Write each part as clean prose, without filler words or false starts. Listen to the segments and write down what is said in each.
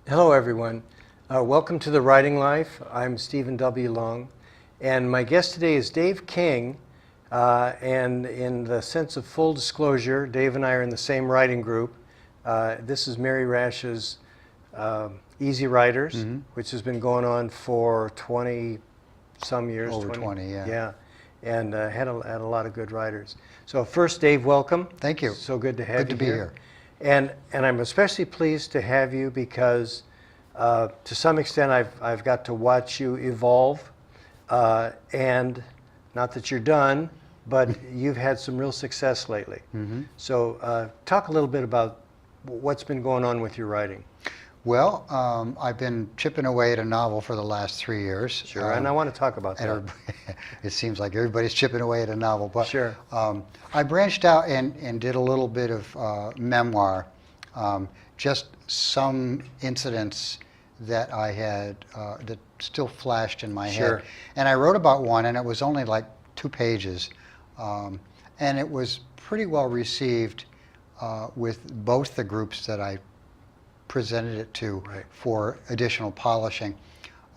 Hello, everyone. Welcome to The Writing Life. I'm Stephen W. Long, and my guest today is Dave King. And in the sense of full disclosure, Dave and I are in the same writing group. This is Mary Rash's Easy Writers, which has been going on for 20 some years. Over 20, yeah. Yeah, and had a lot of good writers. So first, Dave, welcome. Thank you. So good to have you Good to be here. And I'm especially pleased to have you because to some extent I've got to watch you evolve, and not that you're done, but you've had some real success lately. So talk a little bit about what's been going on with your writing. Well, I've been chipping away at a novel for the last 3 years. Sure, and I want to talk about that. It seems like everybody's chipping away at a novel, but Sure. I branched out and did a little bit of memoir, just some incidents that I had that still flashed in my Sure. head. And I wrote about one, and it was only like 2 pages, and it was pretty well received with both the groups that I presented it to Right. for additional polishing.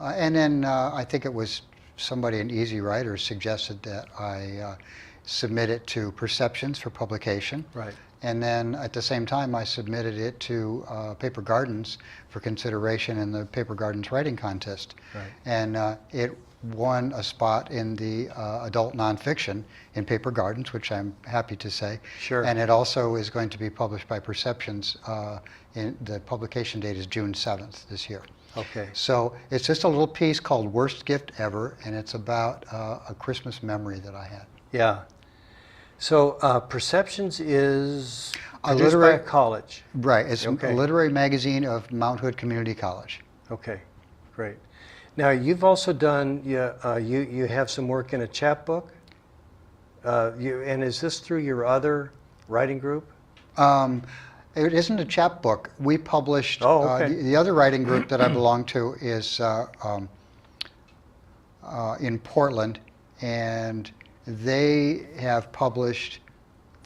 And then I think it was somebody in Easy Writers suggested that I submit it to Perceptions for publication. Right. And then at the same time, I submitted it to Paper Gardens for consideration in the Paper Gardens Writing Contest. Right. And it won a spot in the adult nonfiction in Paper Gardens, which I'm happy to say. Sure. And it also is going to be published by Perceptions. The publication date is June 7th this year. Okay. So it's just a little piece called Worst Gift Ever, and it's about a Christmas memory that I had. Yeah. So Perceptions is A produced by literary- a college. Right, it's Okay. a literary magazine of Mount Hood Community College. Okay, great. Now you've also done you have some work in a chapbook. And is this through your other writing group? It isn't a chapbook. We published, Oh, okay. the other writing group that I belong to is in Portland, and they have published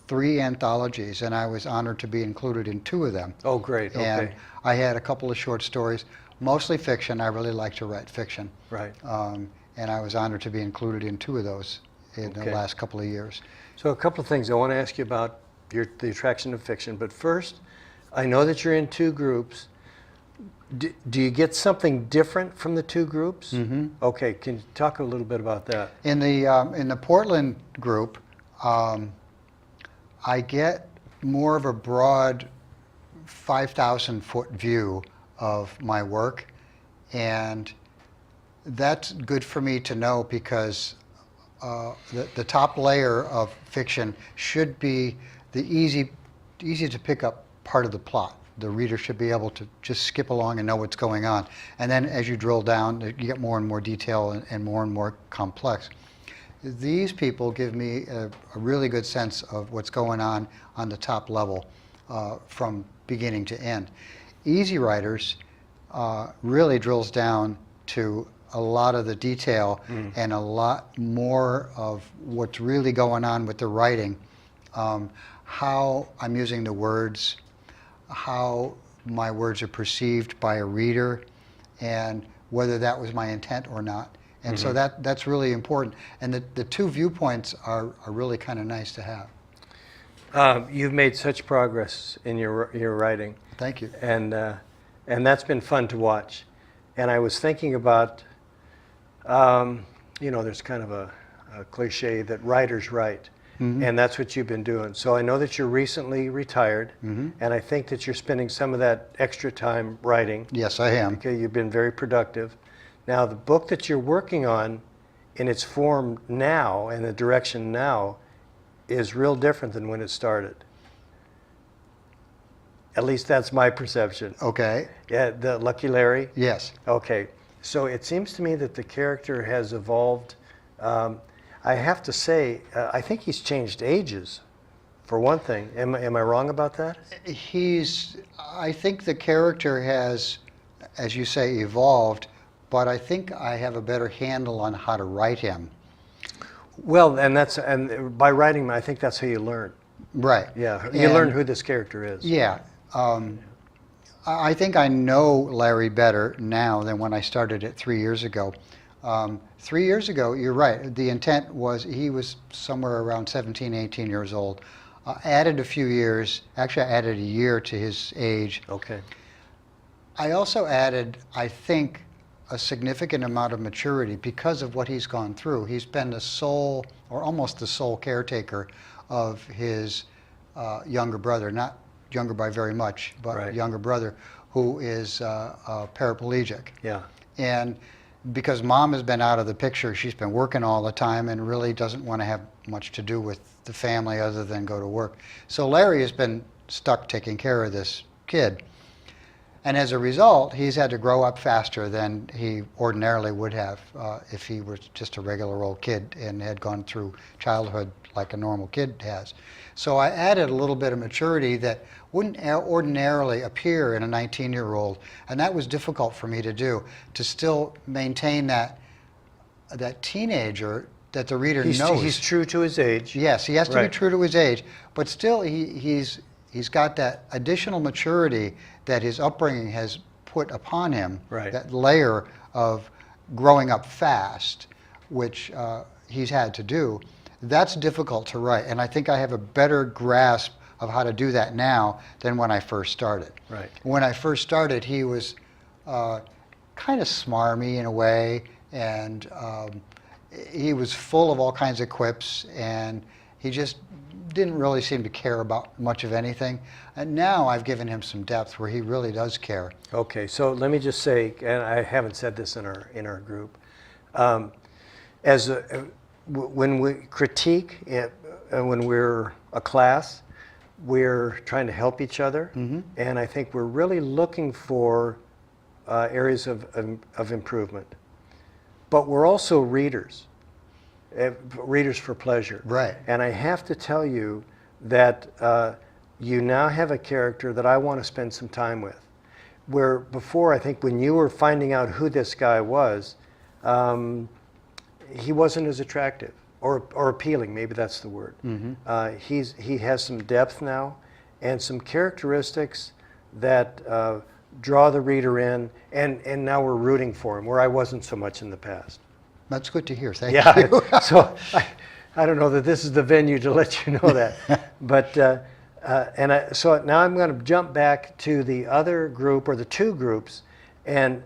3 anthologies, and I was honored to be included in 2 of them. Oh, great. Okay. And I had a couple of short stories, mostly fiction. I really like to write fiction. Right. And I was honored to be included in 2 of those in the Okay. last couple of years. So a couple of things I want to ask you about the attraction of fiction. But first, I know that you're in 2 groups. Do you get something different from the 2 groups? Mm-hmm. Okay. Can you talk a little bit about that? In the Portland group, I get more of a broad 5,000-foot view of my work, and that's good for me to know because the top layer of fiction should be the easy to pick up part of the plot. The reader should be able to just skip along and know what's going on. And then as you drill down, you get more and more detail and more complex. These people give me a really good sense of what's going on the top level from beginning to end. Easy Writers really drills down to a lot of the detail and a lot more of what's really going on with the writing, how I'm using the words, how my words are perceived by a reader, and whether that was my intent or not. And so that's really important. And the 2 viewpoints are really kind of nice to have. You've made such progress in your writing. Thank you. And that's been fun to watch. And I was thinking about, there's kind of a cliche that writers write, and that's what you've been doing. So I know that you're recently retired, and I think that you're spending some of that extra time writing. Yes, I am. Okay, you've been very productive. Now, the book that you're working on in its form now and the direction now is real different than when it started. At least that's my perception. Okay. Yeah, the Lucky Larry? Yes. Okay. So it seems to me that the character has evolved. I have to say, I think he's changed ages, for one thing. Am I wrong about that? I think the character has, as you say, evolved, but I think I have a better handle on how to write him. Well, and by writing him, I think that's how you learn. Right. Yeah, you learn who this character is. Yeah. I think I know Larry better now than when I started it 3 years ago. 3 years ago, you're right, the intent was he was somewhere around 17, 18 years old. Added a few years, actually I added a year to his age. Okay. I also added, I think, a significant amount of maturity because of what he's gone through. He's been the sole, or almost the sole caretaker of his younger brother, not younger by very much, but Right. younger brother who is paraplegic. Yeah. And because mom has been out of the picture, she's been working all the time and really doesn't want to have much to do with the family other than go to work. So Larry has been stuck taking care of this kid. And as a result, he's had to grow up faster than he ordinarily would have if he were just a regular old kid and had gone through childhood like a normal kid has. So I added a little bit of maturity that wouldn't ordinarily appear in a 19-year-old, and that was difficult for me to do, to still maintain that teenager that the reader knows. He's true to his age. Yes, he has to be Right. true to his age, but still he's got that additional maturity that his upbringing has put upon him, Right. that layer of growing up fast, which he's had to do. That's difficult to write, and I think I have a better grasp of how to do that now than when I first started. Right. When I first started, he was kind of smarmy in a way, and he was full of all kinds of quips, and he just didn't really seem to care about much of anything. And now I've given him some depth where he really does care. Okay, so let me just say, and I haven't said this in our group, when we critique it, when we're a class, we're trying to help each other, and I think we're really looking for areas of improvement. But we're also readers, readers for pleasure. Right. And I have to tell you that you now have a character that I want to spend some time with. Where before, I think when you were finding out who this guy was, he wasn't as attractive or appealing, maybe that's the word. He has some depth now and some characteristics that draw the reader in, and now we're rooting for him, where I wasn't so much in the past. That's good to hear. Thank Yeah, you. so I don't know that this is the venue to let you know that. But, so now I'm going to jump back to the other group, or the two groups, and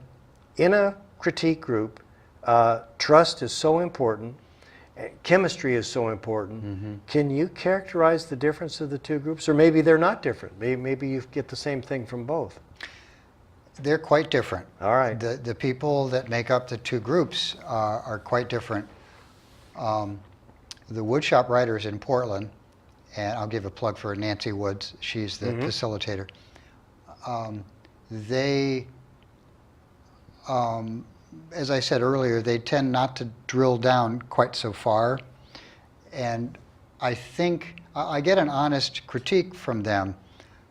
in a critique group, trust is so important, chemistry is so important. Can you characterize the difference of the two groups? Or maybe they're not different. Maybe you get the same thing from both. They're quite different. All right. The people that make up the two groups are quite different. The woodshop writers in Portland, and I'll give a plug for Nancy Woods, she's the facilitator. They, as I said earlier, they tend not to drill down quite so far. And I think I get an honest critique from them,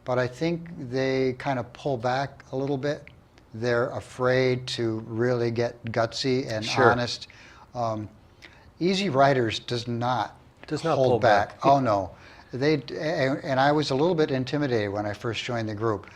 but I think they kind of pull back a little bit. They're afraid to really get gutsy and Sure. honest. Easy Writers does not Does not hold pull back. Oh no, and I was a little bit intimidated when I first joined the group.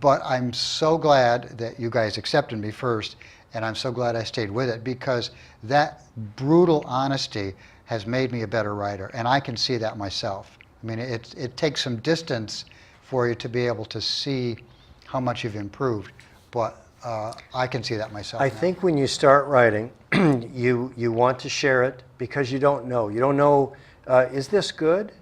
But I'm so glad that you guys accepted me first, and I'm so glad I stayed with it, because that brutal honesty has made me a better writer, and I can see that myself. I mean, it takes some distance for you to be able to see how much you've improved, but I can see that myself I now. think when you start writing, you want to share it because you don't know. You don't know, is this good?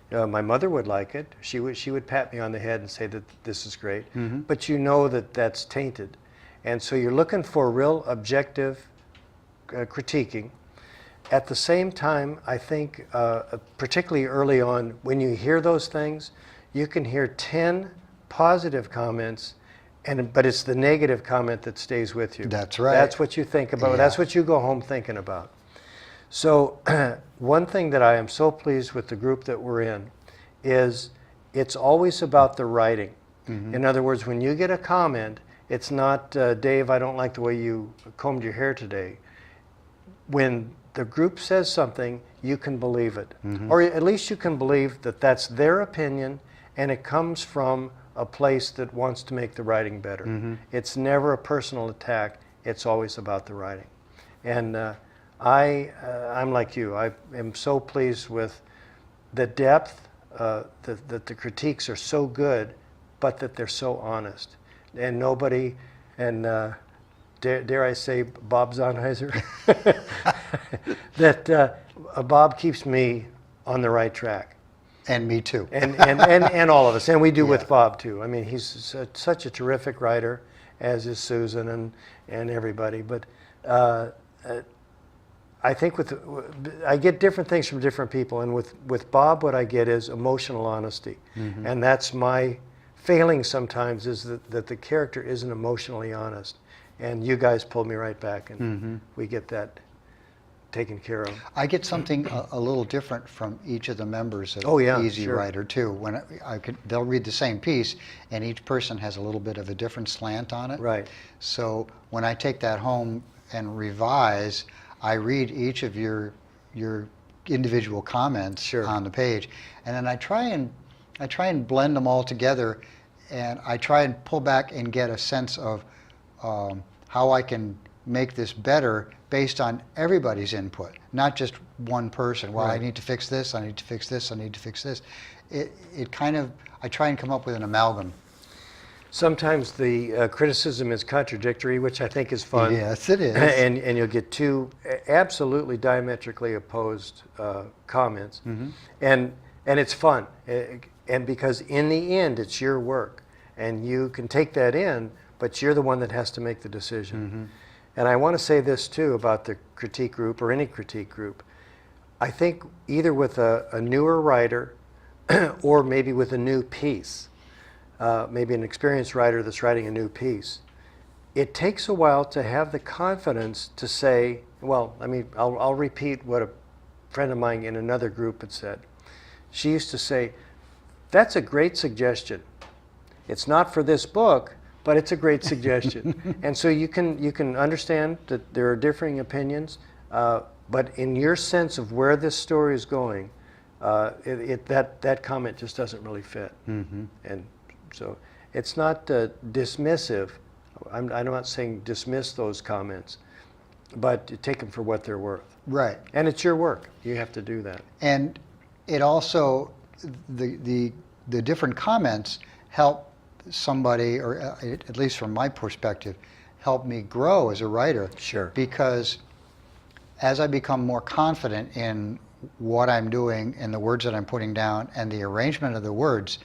My mother would like it. She would pat me on the head and say that this is great. But you know that that's tainted. And so you're looking for real objective critiquing. At the same time, I think, particularly early on, when you hear those things, you can hear 10 positive comments, but it's the negative comment that stays with you. That's right. That's what you think about. Yeah. That's what you go home thinking about. So one thing that I am so pleased with the group that we're in is it's always about the writing. In other words, when you get a comment, it's not, Dave, I don't like the way you combed your hair today. When the group says something, you can believe it. Or at least you can believe that that's their opinion and it comes from a place that wants to make the writing better. It's never a personal attack. It's always about the writing. And I'm like you. I am so pleased with the depth, that the critiques are so good, but that they're so honest. And nobody, and dare I say, Bob Zonheiser, that Bob keeps me on the right track. And me too. And all of us, and we do Yeah. with Bob too. I mean, he's such a terrific writer, as is Susan and everybody. But I think I get different things from different people, and with Bob, what I get is emotional honesty, and that's my failing sometimes, is that the character isn't emotionally honest, and you guys pulled me right back, and we get that taken care of. I get something a little different from each of the members of Oh, yeah, Easy sure. Writer too. When they'll read the same piece, and each person has a little bit of a different slant on it. Right. So when I take that home and revise, I read each of your individual comments Sure. on the page, and then I try and blend them all together, and I try and pull back and get a sense of how I can make this better based on everybody's input, not just one person. Well, I Right. need to fix this, I need to fix this, I need to fix this. It kind of, I try and come up with an amalgam. Sometimes the criticism is contradictory, which I think is fun. Yes, it is. And you'll get two absolutely diametrically opposed comments, and it's fun. And because in the end, it's your work, and you can take that in, but you're the one that has to make the decision. And I want to say this too about the critique group, or any critique group. I think either with a newer writer or maybe with a new piece, maybe an experienced writer that's writing a new piece, it takes a while to have the confidence to say, well, I'll repeat what a friend of mine in another group had said. She used to say, that's a great suggestion. It's not for this book, but it's a great suggestion. And so you can understand that there are differing opinions, but in your sense of where this story is going, that comment just doesn't really fit. And so it's not dismissive. I'm not saying dismiss those comments, but take them for what they're worth. Right. And it's your work. You have to do that. And it also, the different comments help somebody, or at least from my perspective, help me grow as a writer. Sure. Because as I become more confident in what I'm doing and the words that I'm putting down and the arrangement of the words,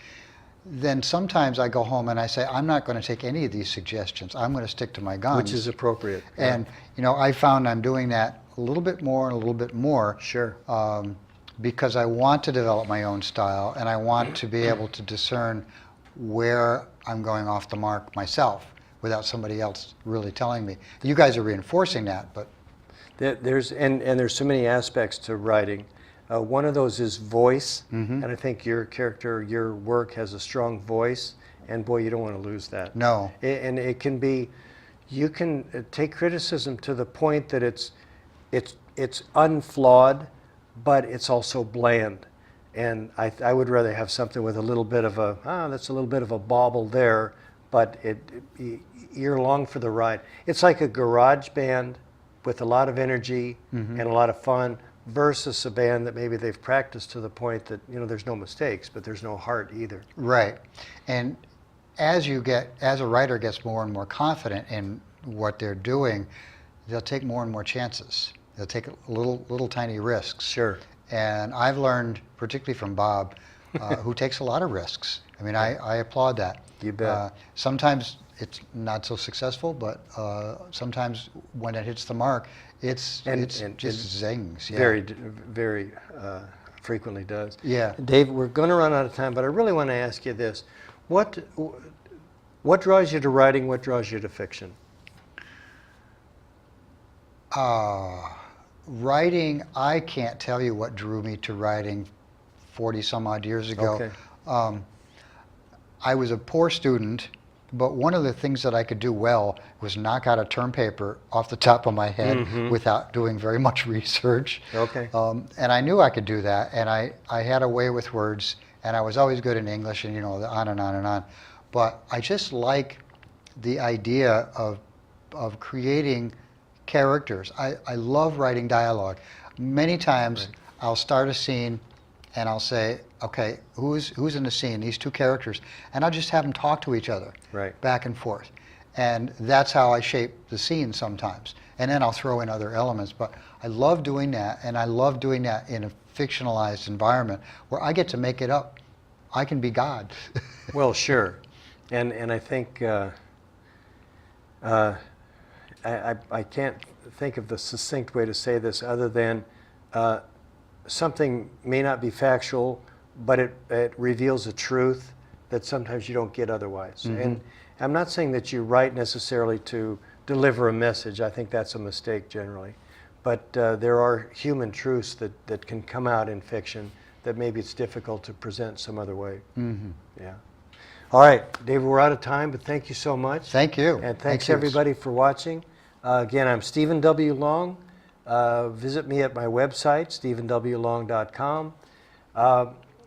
then sometimes I go home and I say, I'm not going to take any of these suggestions. I'm going to stick to my guns. Which is appropriate. And, I found I'm doing that a little bit more and a little bit more. Sure. Because I want to develop my own style, and I want to be able to discern where I'm going off the mark myself without somebody else really telling me. You guys are reinforcing that, but There's so many aspects to writing. One of those is voice, and I think your character, your work has a strong voice, and boy, you don't want to lose that. no. And it can be, you can take criticism to the point that it's unflawed, but it's also bland. And I would rather have something with a little bit of that's a little bit of a bobble there, but you're along for the ride. It's like a garage band with a lot of energy and a lot of fun, versus a band that maybe they've practiced to the point that there's no mistakes, but there's no heart either. Right. And as a writer gets more and more confident in what they're doing, they'll take more and more chances. They'll take little tiny risks. Sure. And I've learned, particularly from Bob, who takes a lot of risks. I mean, I applaud that. You bet. Sometimes it's not so successful, but sometimes when it hits the mark, it just zings. Yeah. Very frequently does. Yeah. Dave, we're going to run out of time, but I really want to ask you this: what draws you to writing? What draws you to fiction? Writing, I can't tell you what drew me to writing 40 some odd years ago. Okay. I was a poor student, but one of the things that I could do well was knock out a term paper off the top of my head without doing very much research. Okay. And I knew I could do that, and I had a way with words, and I was always good in English, and on and on and on. But I just like the idea of creating characters. I love writing dialogue. Many times I'll start a scene and I'll say, okay, who's in the scene? These two characters. And I'll just have them talk to each other back and forth. And that's how I shape the scene sometimes. And then I'll throw in other elements. But I love doing that, and I love doing that in a fictionalized environment where I get to make it up. I can be God. Well, sure. And I think I can't think of the succinct way to say this other than something may not be factual, but it reveals a truth that sometimes you don't get otherwise. Mm-hmm. And I'm not saying that you write necessarily to deliver a message. I think that's a mistake generally. But there are human truths that can come out in fiction that maybe it's difficult to present some other way. Mm-hmm. Yeah. All right, David, we're out of time, but thank you so much. Thank you. And Thank thanks you. everybody for watching. Again, I'm Stephen W. Long. Visit me at my website, stephenwlong.com.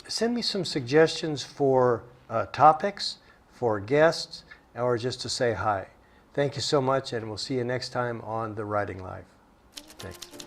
Send me some suggestions for topics, for guests, or just to say hi. Thank you so much, and we'll see you next time on The Writing Life. Thanks.